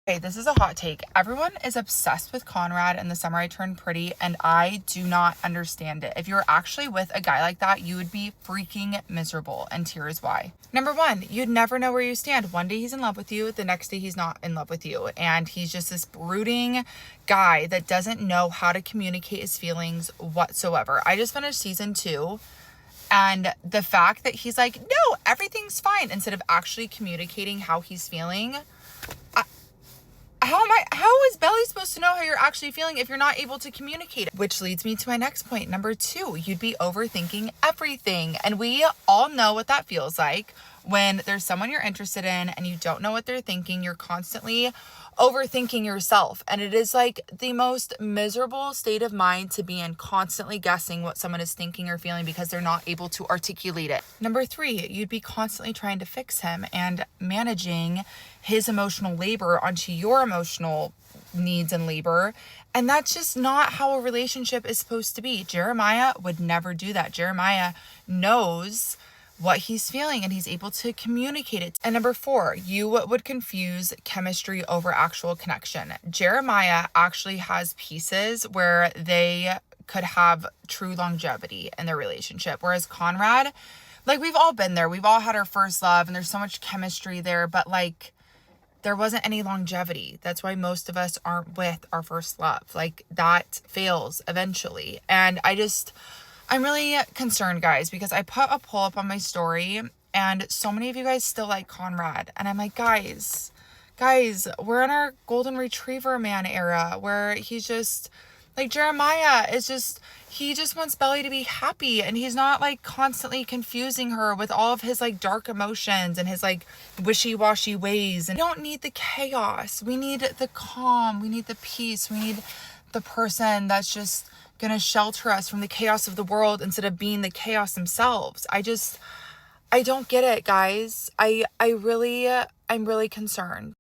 Okay, this is a hot take. Everyone is obsessed with Conrad and The Summer I Turned Pretty, and I do not understand it. If you were actually with a guy like that, you would be freaking miserable, and here's why. Number one, you'd never know where you stand. One day he's in love with you, the next day he's not in love with you, and he's just this brooding guy that doesn't know how to communicate his feelings whatsoever. I just finished season 2, and the fact that he's like, no, everything's fine, instead of actually communicating how he's feeling. How is Belly supposed to know how you're actually feeling if you're not able to communicate it? Which leads me to my next point. Number 2, you'd be overthinking everything. And we all know what that feels like when there's someone you're interested in and you don't know what they're thinking. You're constantly overthinking yourself. And it is like the most miserable state of mind to be in, constantly guessing what someone is thinking or feeling because they're not able to articulate it. Number 3, you'd be constantly trying to fix him and managing his emotional labor onto your emotional needs and labor. And that's just not how a relationship is supposed to be. Jeremiah would never do that. Jeremiah knows what he's feeling and he's able to communicate it. And number 4, you would confuse chemistry over actual connection. Jeremiah actually has pieces where they could have true longevity in their relationship. Whereas Conrad, like, we've all been there. We've all had our first love and there's so much chemistry there, but like, there wasn't any longevity. That's why most of us aren't with our first love. Like, that fails eventually. And I'm really concerned, guys, because I put a poll up on my story and so many of you guys still like Conrad. And I'm like, guys, we're in our golden retriever man era where he's just like, Jeremiah is just, he just wants Belly to be happy, and he's not like constantly confusing her with all of his like dark emotions and his like wishy-washy ways. And we don't need the chaos. We need the calm. We need the peace. We need the person that's just gonna shelter us from the chaos of the world instead of being the chaos themselves. I don't get it, guys. I'm really concerned.